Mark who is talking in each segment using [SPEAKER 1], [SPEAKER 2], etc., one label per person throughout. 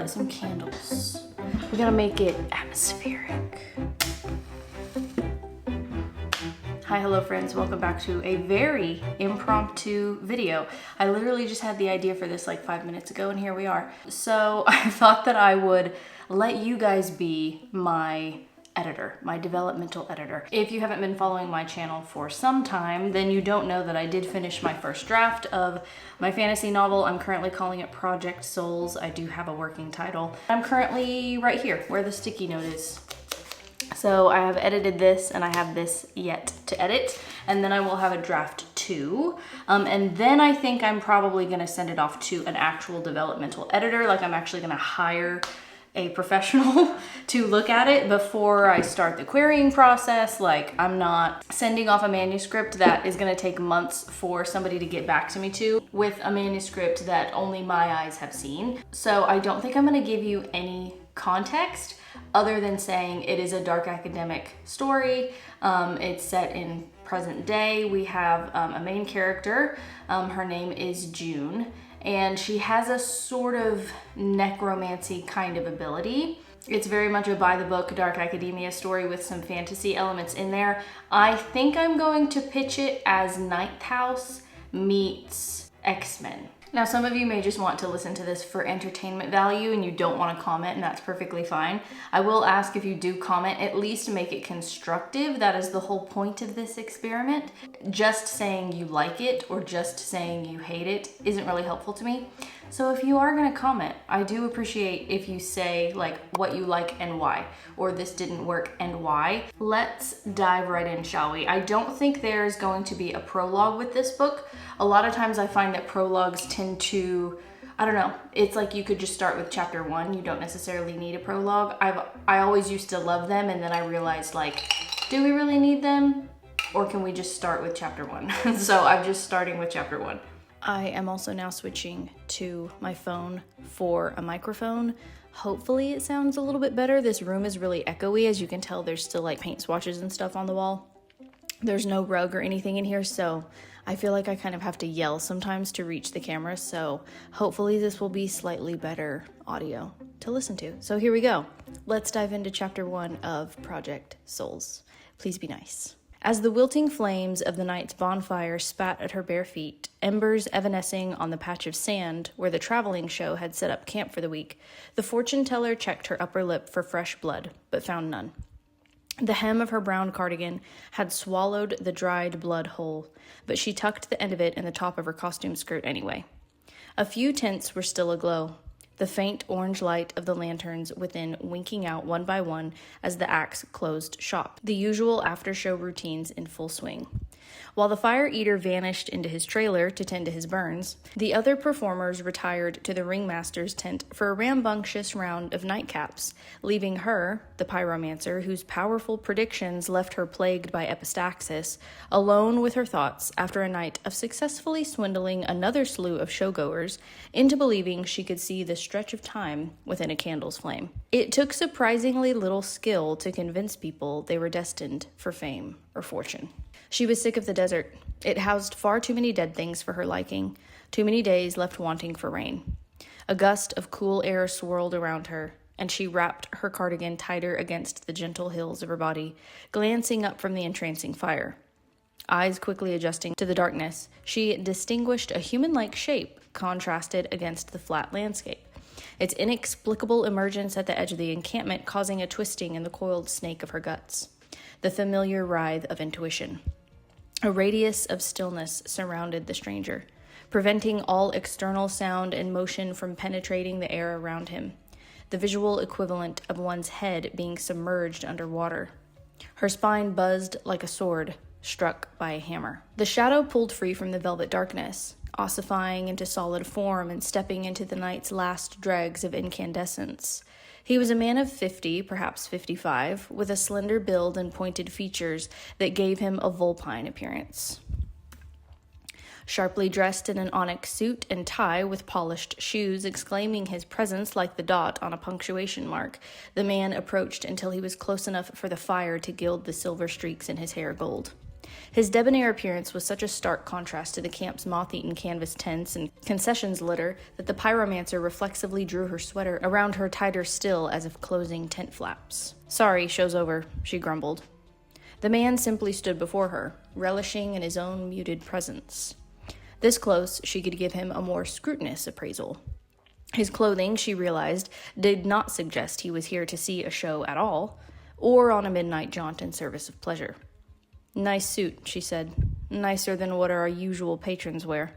[SPEAKER 1] light some candles. We gotta make it atmospheric. Hi, hello friends, welcome back to a very impromptu video. I literally just had the idea for this like 5 minutes ago and here we are. So I thought that I would let you guys be my editor, my developmental editor. If you haven't been following my channel for some time, then you don't know that I did finish my first draft of my fantasy novel. I'm currently calling it Project Souls. I do have a working title. I'm currently right here where the sticky note is. So I have edited this and I have this yet to edit, and then I will have a draft 2. And then I think I'm probably gonna send it off to an actual developmental editor. Like I'm actually gonna hire a professional to look at it before I start the querying process. Like I'm not sending off a manuscript that is gonna take months for somebody to get back to me to with a manuscript that only my eyes have seen. So I don't think I'm gonna give you any context other than saying it is a dark academic story. It's set in present day. We have a main character. Her name is June, and she has a sort of necromancy kind of ability. It's very much a by the book dark academia story with some fantasy elements in there. I think I'm going to pitch it as Ninth House meets X-Men. Now, some of you may just want to listen to this for entertainment value and you don't want to comment, and that's perfectly fine. I will ask if you do comment, at least make it constructive. That is the whole point of this experiment. Just saying you like it or just saying you hate it isn't really helpful to me. So if you are going to comment, I do appreciate if you say like what you like and why, or this didn't work and why. Let's dive right in, shall we? I don't think there's going to be a prologue with this book. A lot of times I find that prologues tend to, I don't know, it's like you could just start with chapter 1. You don't necessarily need a prologue. I always used to love them, and then I realized like, do we really need them? Or can we just start with chapter 1? So I'm just starting with chapter 1. I am also now switching to my phone for a microphone. Hopefully it sounds a little bit better. This room is really echoey. As you can tell, there's still like paint swatches and stuff on the wall. There's no rug or anything in here, so I feel like I kind of have to yell sometimes to reach the camera. So hopefully this will be slightly better audio to listen to. So here we go. Let's dive into chapter 1 of Project Souls. Please be nice. As the wilting flames of the night's bonfire spat at her bare feet, embers evanescing on the patch of sand where the traveling show had set up camp for the week, the fortune teller checked her upper lip for fresh blood, but found none. The hem of her brown cardigan had swallowed the dried blood whole, but she tucked the end of it in the top of her costume skirt anyway. A few tints were still aglow, the faint orange light of the lanterns within winking out one by one as the axe closed shop, the usual after-show routines in full swing. While the fire eater vanished into his trailer to tend to his burns, the other performers retired to the ringmaster's tent for a rambunctious round of nightcaps, leaving her, the pyromancer whose powerful predictions left her plagued by epistaxis, alone with her thoughts after a night of successfully swindling another slew of showgoers into believing she could see the stretch of time within a candle's flame. It took surprisingly little skill to convince people they were destined for fame or fortune. She was sick of the desert. It housed far too many dead things for her liking, too many days left wanting for rain. A gust of cool air swirled around her, and she wrapped her cardigan tighter against the gentle hills of her body, glancing up from the entrancing fire. Eyes quickly adjusting to the darkness, she distinguished a human-like shape contrasted against the flat landscape, its inexplicable emergence at the edge of the encampment causing a twisting in the coiled snake of her guts. The familiar writhe of intuition. A radius of stillness surrounded the stranger, preventing all external sound and motion from penetrating the air around him, the visual equivalent of one's head being submerged under water. Her spine buzzed like a sword struck by a hammer. The shadow pulled free from the velvet darkness, ossifying into solid form and stepping into the night's last dregs of incandescence. He was a man of 50, perhaps 55, with a slender build and pointed features that gave him a vulpine appearance. Sharply dressed in an onyx suit and tie with polished shoes, exclaiming his presence like the dot on a punctuation mark, the man approached until he was close enough for the fire to gild the silver streaks in his hair gold. His debonair appearance was such a stark contrast to the camp's moth-eaten canvas tents and concessions litter that the pyromancer reflexively drew her sweater around her tighter still as if closing tent flaps. "Sorry, show's over," she grumbled. The man simply stood before her, relishing in his own muted presence. This close, she could give him a more scrutinous appraisal. His clothing, she realized, did not suggest he was here to see a show at all, or on a midnight jaunt in service of pleasure. "Nice suit," she said. "Nicer than what our usual patrons wear."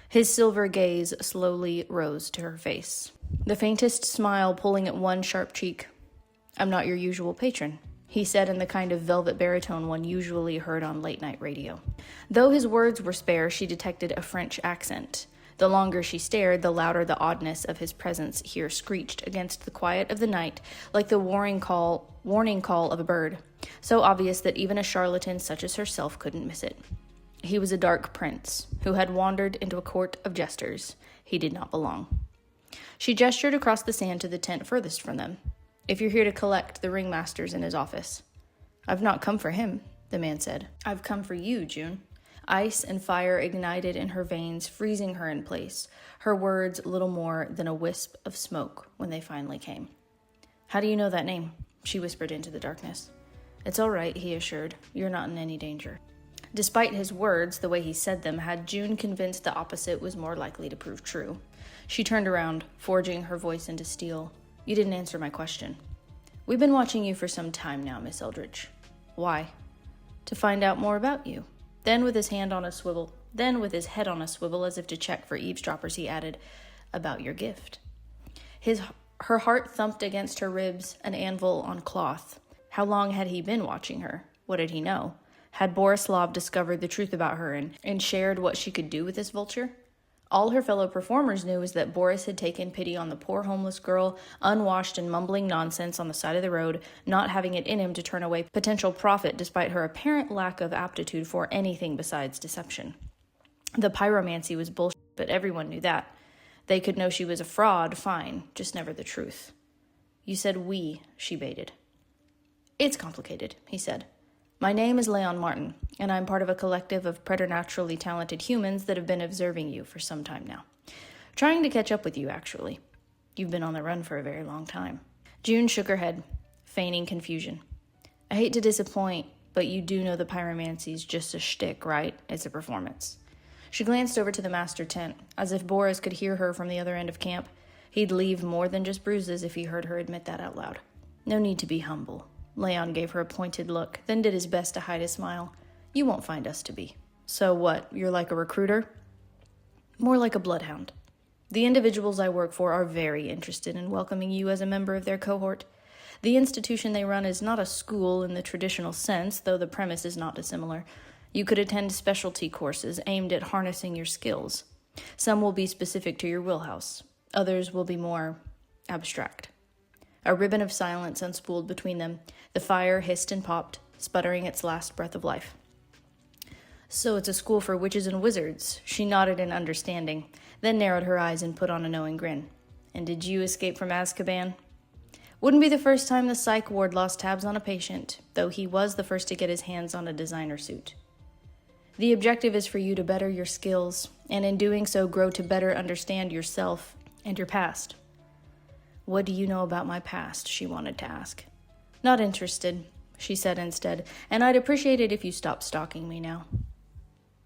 [SPEAKER 1] His silver gaze slowly rose to her face, the faintest smile pulling at one sharp cheek. "I'm not your usual patron," he said in the kind of velvet baritone one usually heard on late-night radio. Though his words were spare, she detected a French accent. The longer she stared, the louder the oddness of his presence here screeched against the quiet of the night, like the warning call of a bird, so obvious that even a charlatan such as herself couldn't miss it. He was a dark prince who had wandered into a court of jesters. He did not belong. She gestured across the sand to the tent furthest from them. "If you're here to collect, the ringmaster's in his office." "I've not come for him," the man said. "I've come for you, June." Ice and fire ignited in her veins, freezing her in place, her words little more than a wisp of smoke when they finally came. "How do you know that name?" she whispered into the darkness. "It's all right," he assured. "You're not in any danger." Despite his words, the way he said them had June convinced the opposite was more likely to prove true. She turned around, forging her voice into steel. "You didn't answer my question." "We've been watching you for some time now, Miss Eldridge." "Why?" "To find out more about you." Then with his head on a swivel, as if to check for eavesdroppers, he added, "About your gift." Her heart thumped against her ribs, an anvil on cloth. How long had he been watching her? What did he know? Had Borislav discovered the truth about her and shared what she could do with this vulture? All her fellow performers knew was that Boris had taken pity on the poor homeless girl, unwashed and mumbling nonsense on the side of the road, not having it in him to turn away potential profit despite her apparent lack of aptitude for anything besides deception. The pyromancy was bullshit, but everyone knew that. They could know she was a fraud, fine, just never the truth. "You said we," she baited. "It's complicated," he said. "My name is Leon Martin, and I'm part of a collective of preternaturally talented humans that have been observing you for some time now. Trying to catch up with you, actually. You've been on the run for a very long time." June shook her head, feigning confusion. "I hate to disappoint, but you do know the pyromancy's just a shtick, right? It's a performance." She glanced over to the master tent, as if Boris could hear her from the other end of camp. He'd leave more than just bruises if he heard her admit that out loud. "No need to be humble." Leon gave her a pointed look, then did his best to hide his smile. "You won't find us to be." "So what, you're like a recruiter?" "More like a bloodhound. The individuals I work for are very interested in welcoming you as a member of their cohort. The institution they run is not a school in the traditional sense, though the premise is not dissimilar. You could attend specialty courses aimed at harnessing your skills. Some will be specific to your wheelhouse. Others will be more abstract." A ribbon of silence unspooled between them. The fire hissed and popped, sputtering its last breath of life. "So it's a school for witches and wizards." She nodded in understanding, then narrowed her eyes and put on a knowing grin. "And did you escape from Azkaban?" "Wouldn't be the first time the psych ward lost tabs on a patient, though he was the first to get his hands on a designer suit. The objective is for you to better your skills, and in doing so grow to better understand yourself and your past." "What do you know about my past?" she wanted to ask. "Not interested," she said instead, "and I'd appreciate it if you stopped stalking me now."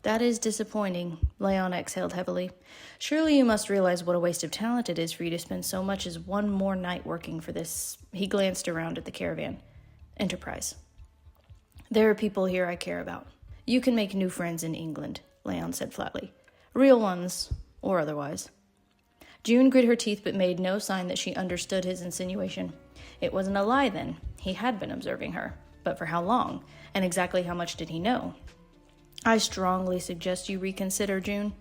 [SPEAKER 1] "That is disappointing," Leon exhaled heavily. "Surely you must realize what a waste of talent it is for you to spend so much as one more night working for this." He glanced around at the caravan. "Enterprise. There are people here I care about. You can make new friends in England," Leon said flatly. "Real ones, or otherwise." June grit her teeth but made no sign that she understood his insinuation. It wasn't a lie, then. He had been observing her. But for how long? And exactly how much did he know? "I strongly suggest you reconsider, June.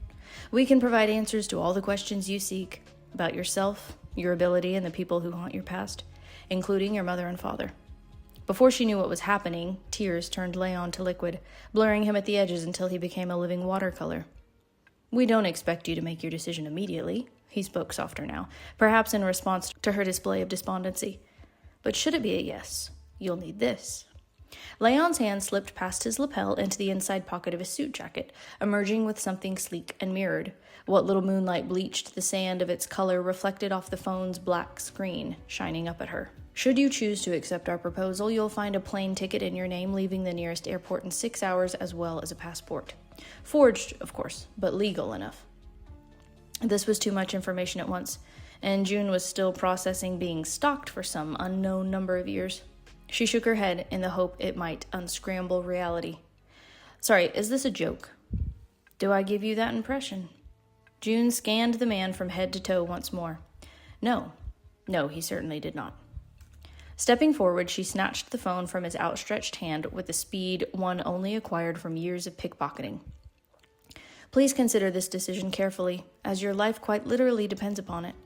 [SPEAKER 1] We can provide answers to all the questions you seek about yourself, your ability, and the people who haunt your past, including your mother and father." Before she knew what was happening, tears turned Leon to liquid, blurring him at the edges until he became a living watercolor. "We don't expect you to make your decision immediately." He spoke softer now, perhaps in response to her display of despondency. "But should it be a yes, you'll need this." Leon's hand slipped past his lapel into the inside pocket of his suit jacket, emerging with something sleek and mirrored. What little moonlight bleached the sand of its color reflected off the phone's black screen, shining up at her. Should you choose to accept our proposal, you'll find a plane ticket in your name leaving the nearest airport in 6 hours, as well as a passport. Forged, of course, but legal enough. This was too much information at once, and June was still processing being stalked for some unknown number of years. She shook her head in the hope it might unscramble reality. Sorry, is this a joke? Do I give you that impression? June scanned the man from head to toe once more. No, he certainly did not. Stepping forward, she snatched the phone from his outstretched hand with the speed one only acquired from years of pickpocketing. Please consider this decision carefully, as your life quite literally depends upon it.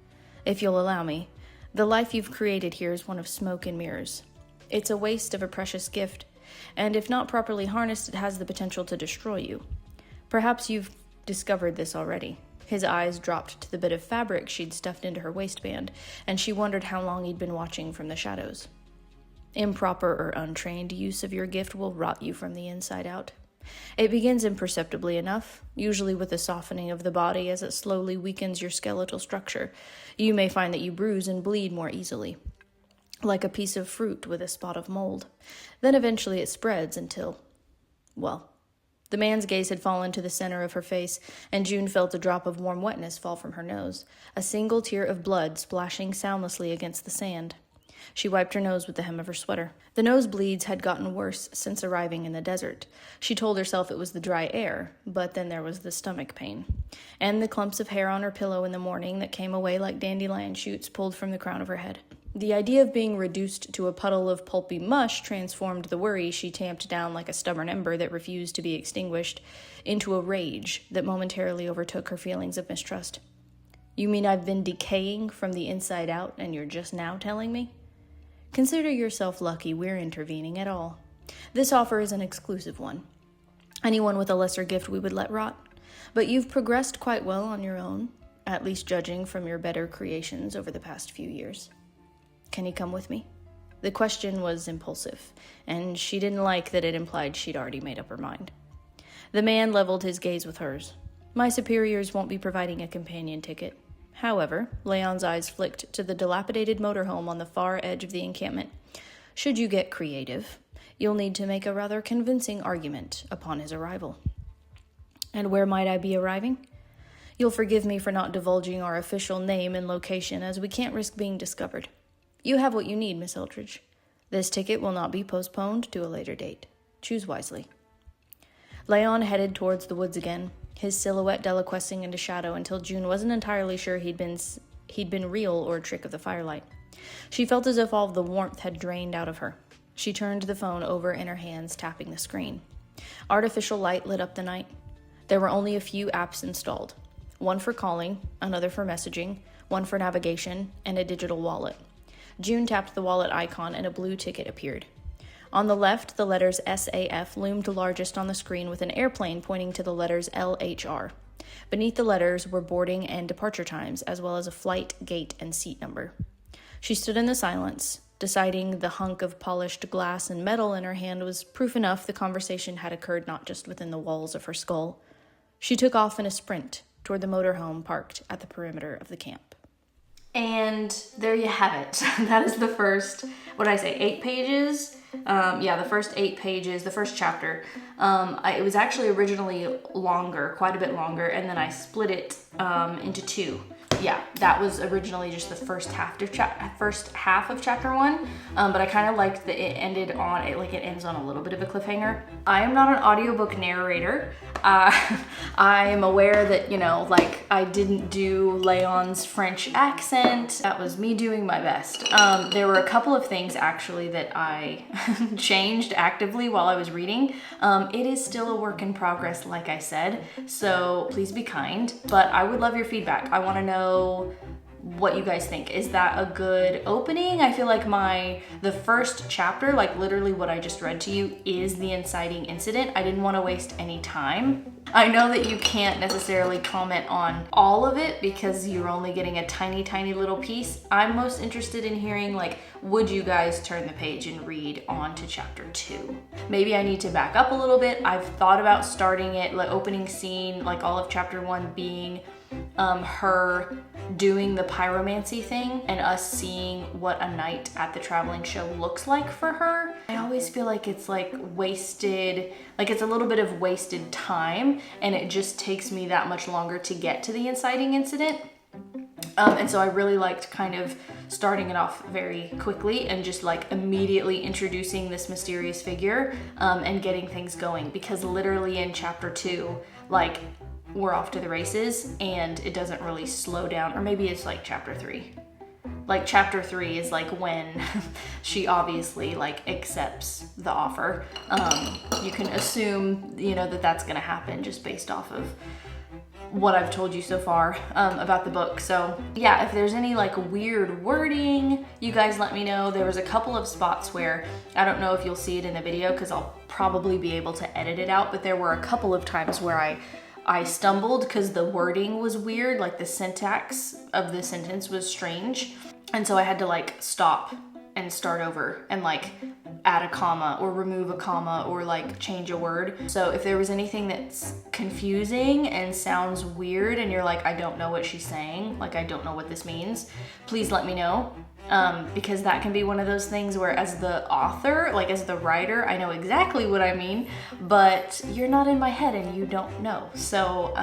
[SPEAKER 1] If you'll allow me, the life you've created here is one of smoke and mirrors. It's a waste of a precious gift, and if not properly harnessed, it has the potential to destroy you. Perhaps you've discovered this already. His eyes dropped to the bit of fabric she'd stuffed into her waistband, and she wondered how long he'd been watching from the shadows. Improper or untrained use of your gift will rot you from the inside out. It begins imperceptibly enough, usually with a softening of the body as it slowly weakens your skeletal structure. You may find that you bruise and bleed more easily, like a piece of fruit with a spot of mold. Then eventually it spreads until, well, the man's gaze had fallen to the center of her face, and June felt a drop of warm wetness fall from her nose, a single tear of blood splashing soundlessly against the sand. She wiped her nose with the hem of her sweater. The nosebleeds had gotten worse since arriving in the desert. She told herself it was the dry air, but then there was the stomach pain, and the clumps of hair on her pillow in the morning that came away like dandelion shoots pulled from the crown of her head. The idea of being reduced to a puddle of pulpy mush transformed the worry she tamped down like a stubborn ember that refused to be extinguished into a rage that momentarily overtook her feelings of mistrust. You mean I've been decaying from the inside out and you're just now telling me? Consider yourself lucky we're intervening at all. This offer is an exclusive one. Anyone with a lesser gift we would let rot. But you've progressed quite well on your own, at least judging from your better creations over the past few years. Can you come with me? The question was impulsive, and she didn't like that it implied she'd already made up her mind. The man leveled his gaze with hers. My superiors won't be providing a companion ticket. However, Leon's eyes flicked to the dilapidated motorhome on the far edge of the encampment. Should you get creative, you'll need to make a rather convincing argument upon his arrival. And where might I be arriving? You'll forgive me for not divulging our official name and location, as we can't risk being discovered. You have what you need, Miss Eldridge. This ticket will not be postponed to a later date. Choose wisely. Leon headed towards the woods again, his silhouette deliquescing into shadow until June wasn't entirely sure he'd been real or a trick of the firelight. She felt as if all of the warmth had drained out of her. She turned the phone over in her hands, tapping the screen. Artificial light lit up the night. There were only a few apps installed. One for calling, another for messaging, one for navigation, and a digital wallet. June tapped the wallet icon and a blue ticket appeared. On the left, the letters SAF loomed largest on the screen with an airplane pointing to the letters LHR. Beneath the letters were boarding and departure times, as well as a flight, gate, and seat number. She stood in the silence, deciding the hunk of polished glass and metal in her hand was proof enough the conversation had occurred not just within the walls of her skull. She took off in a sprint toward the motorhome parked at the perimeter of the camp. And there you have it. That is the first, 8 pages? The first 8 pages, the first chapter. It was actually originally longer, quite a bit longer, and then I split it into 2. Yeah, that was originally just the first half of chapter 1, but I kind of liked that it ended on, it ends on a little bit of a cliffhanger. I am not an audiobook narrator. I am aware that, I didn't do Leon's French accent. That was me doing my best. There were a couple of things actually that I changed actively while I was reading. It is still a work in progress, like I said, so please be kind, but I would love your feedback. I want to know what you guys think. Is that a good opening? I feel like the first chapter, like literally what I just read to you, is the inciting incident. I didn't want to waste any time. I know that you can't necessarily comment on all of it because you're only getting a tiny little piece. I'm most interested in hearing, like, would you guys turn the page and read on to chapter 2? Maybe I need to back up a little bit. I've thought about starting it, like opening scene, like all of chapter 1 being her doing the pyromancy thing and us seeing what a night at the traveling show looks like for her. I always feel like it's like wasted, like it's a little bit of wasted time, and it just takes me that much longer to get to the inciting incident. And so I really liked kind of starting it off very quickly and just like immediately introducing this mysterious figure and getting things going, because literally in chapter 2, like, we're off to the races and it doesn't really slow down. Or maybe it's like chapter 3. Like chapter 3 is like when she obviously like accepts the offer. You can assume, you know, that that's gonna happen just based off of what I've told you so far about the book. So yeah, if there's any like weird wording, you guys let me know. There was a couple of spots where, I don't know if you'll see it in the video because I'll probably be able to edit it out, but there were a couple of times where I stumbled because the wording was weird, like the syntax of the sentence was strange. And so I had to like stop and start over and like add a comma or remove a comma or like change a word. So if there was anything that's confusing and sounds weird and you're like, I don't know what she's saying, like I don't know what this means, please let me know. Because that can be one of those things where as the author, like as the writer, I know exactly what I mean, but you're not in my head and you don't know. So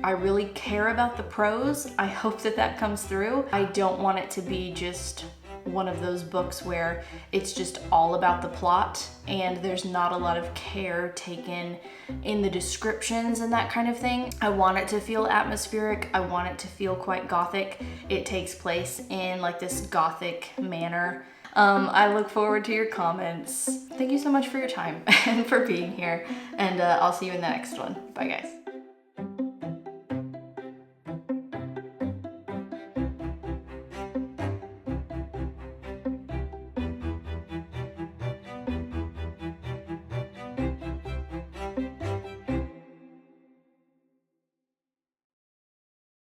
[SPEAKER 1] I really care about the prose. I hope that that comes through. I don't want it to be just one of those books where it's just all about the plot and there's not a lot of care taken in the descriptions and that kind of thing. I want it to feel atmospheric. I want it to feel quite gothic. It takes place in like this gothic manner. I look forward to your comments. Thank you so much for your time and for being here, and I'll see you in the next one. Bye guys.